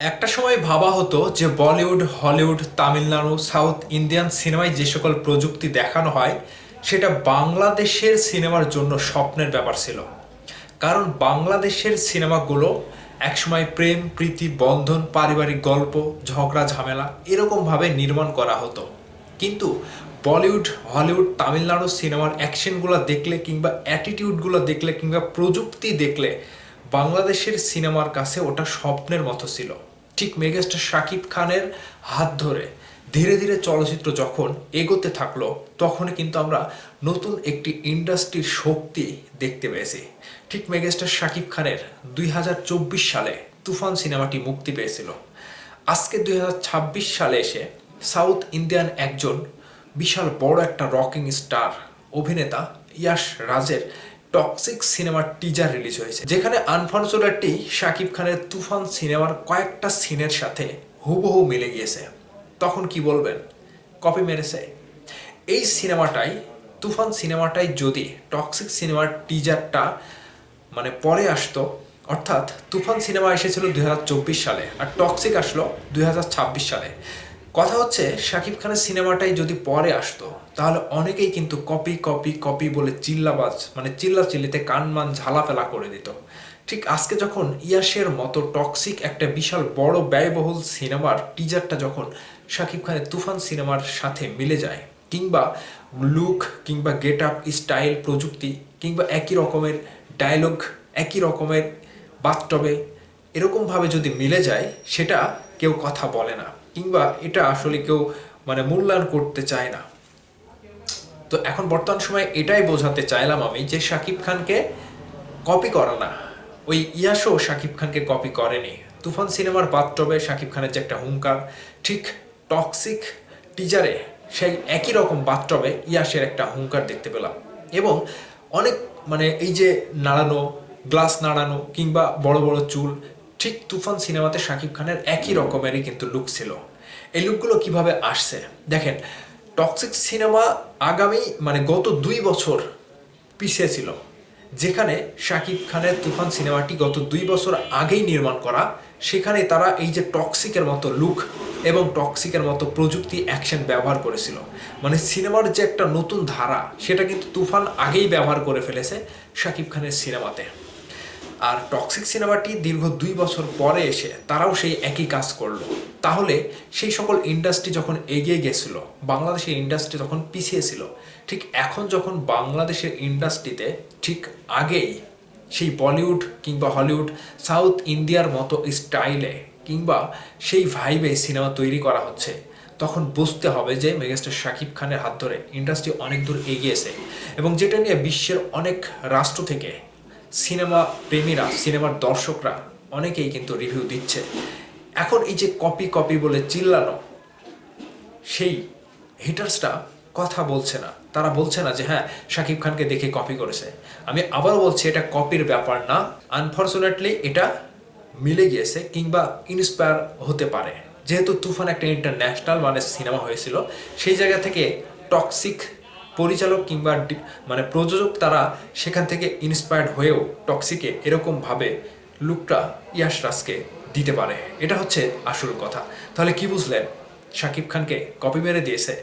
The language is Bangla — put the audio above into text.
একটা সময় ভাবা হতো যে Bollywood, Hollywood, Tamil Nadu, south Indian সিনেমায় যে সকল প্রযুক্তি দেখানো হয় সেটা বাংলাদেশের সিনেমার জন্য স্বপ্নের ব্যাপার ছিল। কারণ বাংলাদেশের সিনেমাগুলো একসময় প্রেম, প্রীতি, বন্ধন, পারিবারিক গল্প, ঝগড়া, ঝামেলা এরকমভাবে নির্মাণ করা হতো। কিন্তু বলিউড, হলিউড, তামিলনাড়ু সিনেমার অ্যাকশনগুলো দেখলে কিংবা অ্যাটিটিউডগুলো দেখলে কিংবা প্রযুক্তি দেখলে বাংলাদেশের সিনেমার কাছে ওটা স্বপ্নের মতো ছিল। ঠিক মেগাস্টার শাকিব খানের হাত ধরে ধীরে ধীরে চলচ্চিত্র যখন এগোতে থাকলো তখনই কিন্তু আমরা নতুন একটি ইন্ডাস্ট্রির শক্তি দেখতে পেয়েছি। ঠিক মেগাস্টার শাকিব খানের 2024 সালে তুফান সিনেমাটি মুক্তি পেয়েছিল। আজকে 2026 সালে এসে সাউথ ইন্ডিয়ান একজন বিশাল বড় একটা রকিং স্টার অভিনেতা ইয়াশ রাজের টক্সিক সিনেমার টিজার রিলিজ হয়েছে, যেখানে আনফর্চুনেটলি শাকিব খানের তুফান সিনেমার কয়েকটা সিনের সাথে হুবহু মিলে গিয়েছে। তখন কি বলবেন? কপি মেরেছে। এই সিনেমাটাই, তুফান সিনেমাটাই যদি টক্সিক সিনেমার টিজারটা পরে আসতো, অর্থাৎ তুফান সিনেমা এসেছিল 2024 সালে আর টক্সিক আসলো 2026 সালে। কথা হচ্ছে শাকিব খানের সিনেমাটাই যদি পরে আসতো তাহলে অনেকেই কিন্তু কপি কপি কপি বলে চিল্লাবাজ চিল্লাচিল্লিতে কানমান ঝালাফেলা করে দিত। ঠিক আজকে যখন ইয়াশের মতো টক্সিক একটা বিশাল বড় ব্যয়বহুল সিনেমার টিজারটা যখন শাকিব খানের তুফান সিনেমার সাথে মিলে যায়, কিংবা লুক কিংবা গেট আপ, স্টাইল, প্রযুক্তি কিংবা একই রকমের ডায়লগ, একই রকমের বাস্তবে এরকমভাবে যদি মিলে যায়, সেটা কেউ কথা বলে না কিংবা এটা আসলে কেউ মূল্যায়ন করতে চায় না। তো এখন বর্তমান সময়ে এটাই বোঝাতে চাইলাম আমি যে শাকিব খানকে কপি করা না, ওই ইয়াশও শাকিব খানকে কপি করেনি। তুফান সিনেমার বাস্তবে শাকিব খানের যে একটা হুঙ্কার, ঠিক টক্সিক টিজারে সেই একই রকম বাস্তবে ইয়াশের একটা হুঙ্কার দেখতে পেলাম। এবং অনেক এই যে নাড়ানো, গ্লাস নাড়ানো কিংবা বড় বড় চুল, ঠিক তুফান সিনেমাতে শাকিব খানের একই রকমেরই কিন্তু লুক ছিল। এই লুকগুলো কিভাবে আসছে দেখেন। টক্সিক সিনেমা আগামী গত 2 বছর পিছিয়ে ছিল, যেখানে শাকিব খানের তুফান সিনেমাটি গত 2 বছর আগেই নির্মাণ করা। সেখানে তারা এই যে টক্সিকের মতো লুক এবং টক্সিকের মতো প্রযুক্তি, অ্যাকশন ব্যবহার করেছিল। সিনেমার যে একটা নতুন ধারা, সেটা কিন্তু তুফান আগেই ব্যবহার করে ফেলেছে শাকিব খানের সিনেমাতে। আর টক্সিক সিনেমাটি দীর্ঘ 2 বছর পরে এসে তারাও সেই একই কাজ করলো। তাহলে সেই সকল ইন্ডাস্ট্রি যখন এগিয়ে গেছিল, বাংলাদেশের ইন্ডাস্ট্রি তখন পিছিয়ে ছিল। ঠিক এখন যখন বাংলাদেশের ইন্ডাস্ট্রিতে ঠিক আগেই সেই বলিউড কিংবা হলিউড, সাউথ ইন্ডিয়ার মতো স্টাইলে কিংবা সেই ভাইবে সিনেমা তৈরি করা হচ্ছে, তখন বুঝতে হবে যে মেগাস্টার শাকিব খানের হাত ধরে ইন্ডাস্ট্রি অনেক দূর এগিয়েছে। এবং যেটা নিয়ে বিশ্বের অনেক রাষ্ট্র থেকে সিনেমা প্রেমীরা, সিনেমার দর্শকরা অনেকেই কিন্তু রিভিউ দিচ্ছে। এখন এই যে কপি কপি বলে চিল্লানো, সেই হিটার্সটা কথা বলছে না। তারা বলছে না যে হ্যাঁ শাকিব খানকে দেখে কপি করেছে। আমি আবার বলছি, এটা কপির ব্যাপার না। আনফর্চুনেটলি এটা মিলে গিয়েছে কিংবা ইন্সপায়ার হতে পারে। যেহেতু তুফান একটা ইন্টারন্যাশনাল সিনেমা হয়েছিল, সেই জায়গা থেকে টক্সিক পরিচালক কিংবা প্রযোজক তারা সেখান থেকে ইন্সপায়ার্ড হয়েও টক্সিকে এরকমভাবে লুকটা ইয়াশ রাজকে দিতে পারে। এটা হচ্ছে আসল কথা। তাহলে কি বুঝলেন? শাকিব খানকে কপি মেরে দিয়েছে।